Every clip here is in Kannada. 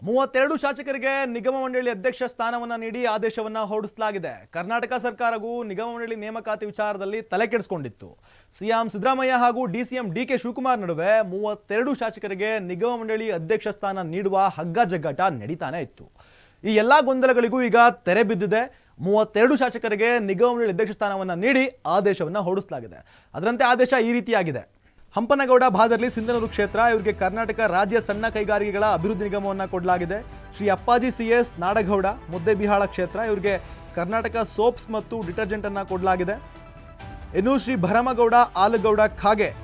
32 ಶಾಸಕರಿಗೆ ನಿಗಮ ಮಂಡಳಿ ಅಧ್ಯಕ್ಷ ಸ್ಥಾನವನ್ನ ನೀಡಿ ಆದೇಶವನ್ನ ಹೊರಡಿಸಲಾಗಿದೆ. ಕರ್ನಾಟಕ ಸರ್ಕಾರವು ನಿಗಮ ಮಂಡಳಿ ನೇಮಕಾತಿ ವಿಚಾರದಲ್ಲಿ ತಲೆ ಕೆಡಿಸಿಕೊಂಡಿತ್ತು. ಸಿಎಂ ಸಿದ್ದರಾಮಯ್ಯ ಹಾಗೂ ಡಿಸಿಎಂ ಡಿಕೆ ಶಿವಕುಮಾರ್ ನಡುವೆ 32 ಶಾಸಕರಿಗೆ ನಿಗಮ ಮಂಡಳಿ ಅಧ್ಯಕ್ಷ ಸ್ಥಾನ ನೀಡುವ ಹಗ್ಗ ಜಗ್ಗಾಟ ನಡೀತಾನೆ ಇತ್ತು. ಈ ಎಲ್ಲಾ ಗೊಂದಲಗಳಿಗೂ ಈಗ ತೆರೆ ಬಿದ್ದಿದೆ. 32 ಶಾಸಕರಿಗೆ ನಿಗಮ ಮಂಡಳಿ ಅಧ್ಯಕ್ಷ ಸ್ಥಾನವನ್ನ ನೀಡಿ ಆದೇಶವನ್ನ ಹೊರಡಿಸಲಾಗಿದೆ. ಅದರಂತೆ ಆದೇಶ ಈ ರೀತಿಯಾಗಿದೆ. ಹಂಪನಗೌಡ ಭಾದರ್ಲಿ ಸಿಂಧನೂರು ಕ್ಷೇತ್ರ ಇವರಿಗೆ ಕರ್ನಾಟಕ ರಾಜ್ಯ ಸಣ್ಣ ಕೈಗಾರಿಕೆಗಳ ಅಭಿವೃದ್ಧಿ ನಿಗಮವನ್ನು ಕೊಡಲಾಗಿದೆ. ಶ್ರೀ ಅಪ್ಪಾಜಿ ಸಿಎಸ್ ನಾಡಗೌಡ ಮುದ್ದೇಬಿಹಾಳ ಕ್ಷೇತ್ರ ಇವರಿಗೆ ಕರ್ನಾಟಕ ಸೋಪ್ಸ್ ಮತ್ತು ಡಿಟರ್ಜೆಂಟ್ ಅನ್ನು ಕೊಡಲಾಗಿದೆ. ಇನ್ನು ಶ್ರೀ ಭರಮಗೌಡ ಆಲಗೌಡ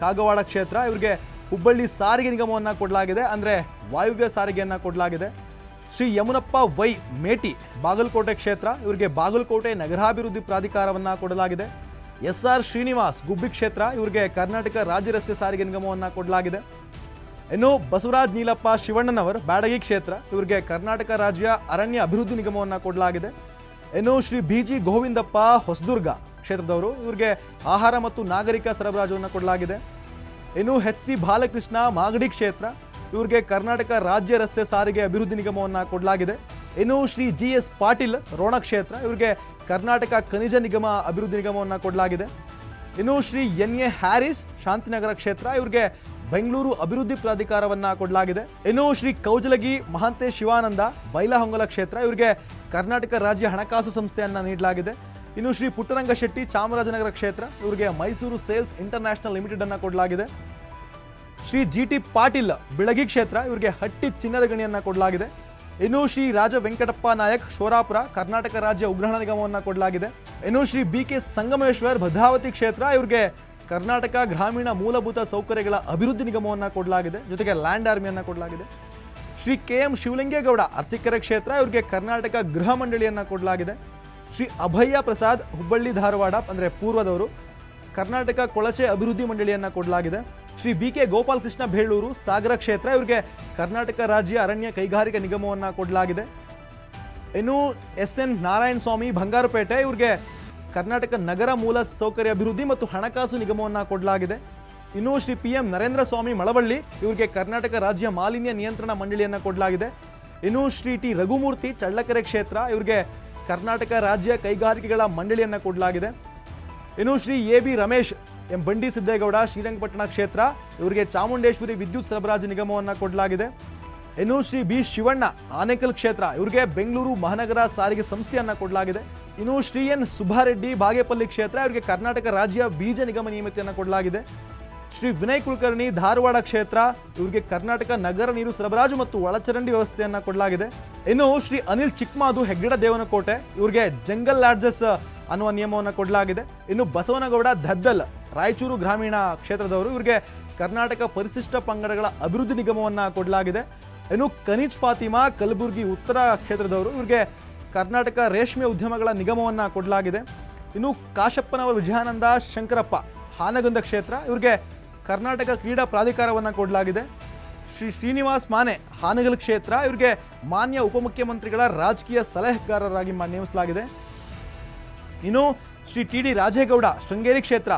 ಕಾಗವಾಡ ಕ್ಷೇತ್ರ ಇವರಿಗೆ ಹುಬ್ಬಳ್ಳಿ ಸಾರಿಗೆ ನಿಗಮವನ್ನು ಕೊಡಲಾಗಿದೆ, ಅಂದರೆ ವಾಯುವ್ಯ ಸಾರಿಗೆಯನ್ನು ಕೊಡಲಾಗಿದೆ. ಶ್ರೀ ಯಮುನಪ್ಪ ವೈ ಮೇಟಿ ಬಾಗಲಕೋಟೆ ಕ್ಷೇತ್ರ ಇವರಿಗೆ ಬಾಗಲಕೋಟೆ ನಗರಾಭಿವೃದ್ಧಿ ಪ್ರಾಧಿಕಾರವನ್ನು ಕೊಡಲಾಗಿದೆ. SR ಶ್ರೀನಿವಾಸ್ ಗುಬ್ಬಿ ಕ್ಷೇತ್ರ ಇವರಿಗೆ ಕರ್ನಾಟಕ ರಾಜ್ಯ ರಸ್ತೆ ಸಾರಿಗೆ ನಿಗಮವನ್ನು ಕೊಡಲಾಗಿದೆ. ಇನ್ನು ಬಸವರಾಜ್ ನೀಲಪ್ಪ ಶಿವಣ್ಣನವರ್ ಬ್ಯಾಡಗಿ ಕ್ಷೇತ್ರ ಇವರಿಗೆ ಕರ್ನಾಟಕ ರಾಜ್ಯ ಅರಣ್ಯ ಅಭಿವೃದ್ಧಿ ನಿಗಮವನ್ನು ಕೊಡಲಾಗಿದೆ. ಇನ್ನು ಶ್ರೀ BG ಗೋವಿಂದಪ್ಪ ಹೊಸದುರ್ಗ ಕ್ಷೇತ್ರದವರು ಇವರಿಗೆ ಆಹಾರ ಮತ್ತು ನಾಗರಿಕ ಸರಬರಾಜುವನ್ನು ಕೊಡಲಾಗಿದೆ. ಇನ್ನು HC ಬಾಲಕೃಷ್ಣ ಮಾಗಡಿ ಕ್ಷೇತ್ರ ಇವರಿಗೆ ಕರ್ನಾಟಕ ರಾಜ್ಯ ರಸ್ತೆ ಸಾರಿಗೆ ಅಭಿವೃದ್ಧಿ ನಿಗಮವನ್ನು ಕೊಡಲಾಗಿದೆ. ಇನ್ನು ಶ್ರೀ GS ಪಾಟೀಲ್ ರೋಣ ಕ್ಷೇತ್ರ ಇವರಿಗೆ ಕರ್ನಾಟಕ ಖನಿಜ ನಿಗಮ ಅಭಿವೃದ್ಧಿ ನಿಗಮವನ್ನು ಕೊಡಲಾಗಿದೆ. ಇನ್ನು ಶ್ರೀ NA ಹ್ಯಾರಿಸ್ ಶಾಂತಿನಗರ ಕ್ಷೇತ್ರ ಇವರಿಗೆ ಬೆಂಗಳೂರು ಅಭಿವೃದ್ಧಿ ಪ್ರಾಧಿಕಾರವನ್ನು ಕೊಡಲಾಗಿದೆ. ಇನ್ನು ಶ್ರೀ ಕೌಜಲಗಿ ಮಹಾಂತೇಶ್ ಶಿವಾನಂದ ಬೈಲಹೊಂಗಲ ಕ್ಷೇತ್ರ ಇವರಿಗೆ ಕರ್ನಾಟಕ ರಾಜ್ಯ ಹಣಕಾಸು ಸಂಸ್ಥೆಯನ್ನು ನೀಡಲಾಗಿದೆ. ಇನ್ನು ಶ್ರೀ ಪುಟ್ಟರಂಗ ಶೆಟ್ಟಿ ಚಾಮರಾಜನಗರ ಕ್ಷೇತ್ರ ಇವರಿಗೆ ಮೈಸೂರು ಸೇಲ್ಸ್ ಇಂಟರ್ನ್ಯಾಷನಲ್ ಲಿಮಿಟೆಡ್ ಅನ್ನು ಕೊಡಲಾಗಿದೆ. ಶ್ರೀ GT ಪಾಟೀಲ್ ಬಿಳಗಿ ಕ್ಷೇತ್ರ ಇವರಿಗೆ ಹಟ್ಟಿ ಚಿನ್ನದ ಗಣಿಯನ್ನು ಕೊಡಲಾಗಿದೆ. ಇನ್ನು ಶ್ರೀ ರಾಜ ವೆಂಕಟಪ್ಪ ನಾಯಕ್ ಶೋರಾಪುರ ಕರ್ನಾಟಕ ರಾಜ್ಯ ಉಗ್ರಾಣ ನಿಗಮವನ್ನು ಕೊಡಲಾಗಿದೆ. ಇನ್ನು ಶ್ರೀ BK ಸಂಗಮೇಶ್ವರ್ ಭದ್ರಾವತಿ ಕ್ಷೇತ್ರ ಇವರಿಗೆ ಕರ್ನಾಟಕ ಗ್ರಾಮೀಣ ಮೂಲಭೂತ ಸೌಕರ್ಯಗಳ ಅಭಿವೃದ್ಧಿ ನಿಗಮವನ್ನು ಕೊಡಲಾಗಿದೆ, ಜೊತೆಗೆ ಲ್ಯಾಂಡ್ ಆರ್ಮಿಯನ್ನು ಕೊಡಲಾಗಿದೆ. ಶ್ರೀ KM ಶಿವಲಿಂಗೇಗೌಡ ಅರಸೀಕೆರೆ ಕ್ಷೇತ್ರ ಇವರಿಗೆ ಕರ್ನಾಟಕ ಗೃಹ ಮಂಡಳಿಯನ್ನು ಕೊಡಲಾಗಿದೆ. ಶ್ರೀ ಅಭಯ ಪ್ರಸಾದ್ ಹುಬ್ಬಳ್ಳಿ ಧಾರವಾಡ ಅಂದರೆ ಪೂರ್ವದವರು ಕರ್ನಾಟಕ ಕೊಳಚೆ ಅಭಿವೃದ್ಧಿ ಮಂಡಳಿಯನ್ನು ಕೊಡಲಾಗಿದೆ. ಶ್ರೀ BK ಗೋಪಾಲ್ ಕೃಷ್ಣ ಬೇಳೂರು ಸಾಗರ ಕ್ಷೇತ್ರ ಇವರಿಗೆ ಕರ್ನಾಟಕ ರಾಜ್ಯ ಅರಣ್ಯ ಕೈಗಾರಿಕಾ ನಿಗಮವನ್ನು ಕೊಡಲಾಗಿದೆ. ಇನ್ನು SN ನಾರಾಯಣ ಸ್ವಾಮಿ ಬಂಗಾರಪೇಟೆ ಇವರಿಗೆ ಕರ್ನಾಟಕ ನಗರ ಮೂಲ ಸೌಕರ್ಯ ಅಭಿವೃದ್ಧಿ ಮತ್ತು ಹಣಕಾಸು ನಿಗಮವನ್ನು ಕೊಡಲಾಗಿದೆ. ಇನ್ನು ಶ್ರೀ PM ನರೇಂದ್ರ ಸ್ವಾಮಿ ಮಳವಳ್ಳಿ ಇವರಿಗೆ ಕರ್ನಾಟಕ ರಾಜ್ಯ ಮಾಲಿನ್ಯ ನಿಯಂತ್ರಣ ಮಂಡಳಿಯನ್ನು ಕೊಡಲಾಗಿದೆ. ಇನ್ನು ಶ್ರೀ T ರಘುಮೂರ್ತಿ ಚಳ್ಳಕೆರೆ ಕ್ಷೇತ್ರ ಇವರಿಗೆ ಕರ್ನಾಟಕ ರಾಜ್ಯ ಕೈಗಾರಿಕೆಗಳ ಮಂಡಳಿಯನ್ನು ಕೊಡಲಾಗಿದೆ. ಇನ್ನು ಶ್ರೀ AB ರಮೇಶ್ ಎಂ ಬಂಡಿ ಸಿದ್ದೇಗೌಡ ಶ್ರೀರಂಗಪಟ್ಟಣ ಕ್ಷೇತ್ರ ಇವರಿಗೆ ಚಾಮುಂಡೇಶ್ವರಿ ವಿದ್ಯುತ್ ಸರಬರಾಜು ನಿಗಮವನ್ನು ಕೊಡಲಾಗಿದೆ. ಇನ್ನು ಶ್ರೀ B ಶಿವಣ್ಣ ಆನೇಕಲ್ ಕ್ಷೇತ್ರ ಇವರಿಗೆ ಬೆಂಗಳೂರು ಮಹಾನಗರ ಸಾರಿಗೆ ಸಂಸ್ಥೆಯನ್ನು ಕೊಡಲಾಗಿದೆ. ಇನ್ನು ಶ್ರೀ N ಸುಬ್ಬಾರೆಡ್ಡಿ ಬಾಗೇಪಲ್ಲಿ ಕ್ಷೇತ್ರ ಇವರಿಗೆ ಕರ್ನಾಟಕ ರಾಜ್ಯ ಬೀಜ ನಿಗಮ ನಿಯಮಿತಿಯನ್ನು ಕೊಡಲಾಗಿದೆ. ಶ್ರೀ ವಿನಯ್ ಕುಲಕರ್ಣಿ ಧಾರವಾಡ ಕ್ಷೇತ್ರ ಇವರಿಗೆ ಕರ್ನಾಟಕ ನಗರ ನೀರು ಸರಬರಾಜು ಮತ್ತು ಒಳಚರಂಡಿ ವ್ಯವಸ್ಥೆಯನ್ನು ಕೊಡಲಾಗಿದೆ. ಇನ್ನು ಶ್ರೀ ಅನಿಲ್ ಚಿಕ್ಕಮಾದು ಹೆಗ್ಗಡ ದೇವನಕೋಟೆ ಇವರಿಗೆ ಜಂಗಲ್ ಲಾಡ್ಜಸ್ ಅನ್ನುವ ನಿಯಮವನ್ನು ಕೊಡಲಾಗಿದೆ. ಇನ್ನು ಬಸವನಗೌಡ ದದ್ದಲ್ ರಾಯಚೂರು ಗ್ರಾಮೀಣ ಕ್ಷೇತ್ರದವರು ಇವರಿಗೆ ಕರ್ನಾಟಕ ಪರಿಶಿಷ್ಟ ಪಂಗಡಗಳ ಅಭಿವೃದ್ಧಿ ನಿಗಮವನ್ನು ಕೊಡಲಾಗಿದೆ. ಇನ್ನು ಕನಿಜ್ ಫಾತಿಮಾ ಕಲಬುರಗಿ ಉತ್ತರ ಕ್ಷೇತ್ರದವರು ಇವರಿಗೆ ಕರ್ನಾಟಕ ರೇಷ್ಮೆ ಉದ್ಯಮಗಳ ನಿಗಮವನ್ನು ಕೊಡಲಾಗಿದೆ. ಇನ್ನು ಕಾಶಪ್ಪನವರ ವಿಜಯಾನಂದ ಶಂಕರಪ್ಪ ಹಾನಗಂದ ಕ್ಷೇತ್ರ ಇವರಿಗೆ ಕರ್ನಾಟಕ ಕ್ರೀಡಾ ಪ್ರಾಧಿಕಾರವನ್ನು ಕೊಡಲಾಗಿದೆ. ಶ್ರೀ ಶ್ರೀನಿವಾಸ್ ಮಾನೆ ಹಾನಗಲ್ ಕ್ಷೇತ್ರ ಇವರಿಗೆ ಮಾನ್ಯ ಉಪಮುಖ್ಯಮಂತ್ರಿಗಳ ರಾಜಕೀಯ ಸಲಹೆಗಾರರಾಗಿ ನೇಮಿಸಲಾಗಿದೆ. ಇನ್ನು ಶ್ರೀ TD ರಾಜೇಗೌಡ ಶೃಂಗೇರಿ ಕ್ಷೇತ್ರ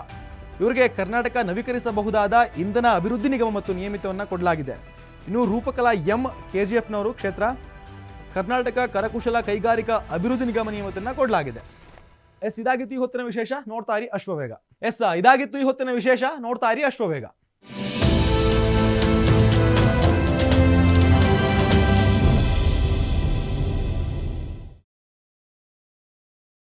ಇವರಿಗೆ ಕರ್ನಾಟಕ ನವೀಕರಿಸಬಹುದಾದ ಇಂಧನ ಅಭಿವೃದ್ಧಿ ನಿಗಮ ಮತ್ತು ನಿಯಮಿತವನ್ನು ಕೊಡಲಾಗಿದೆ. ಇನ್ನು ರೂಪಕಲಾ M KGFನವರು ಕ್ಷೇತ್ರ ಕರ್ನಾಟಕ ಕರಕುಶಲ ಕೈಗಾರಿಕಾ ಅಭಿವೃದ್ಧಿ ನಿಗಮ ನಿಯಮಿತವನ್ನು ಕೊಡಲಾಗಿದೆ. ಇದಾಗಿತ್ತು ಈ ಹೊತ್ತಿನ ವಿಶೇಷ. ನೋಡ್ತಾ ಇರಿ ಅಶ್ವವೇಗ. ಇದಾಗಿತ್ತು ಈ ಹೊತ್ತಿನ ವಿಶೇಷ. ನೋಡ್ತಾ ಇರಿ ಅಶ್ವವೇಗ.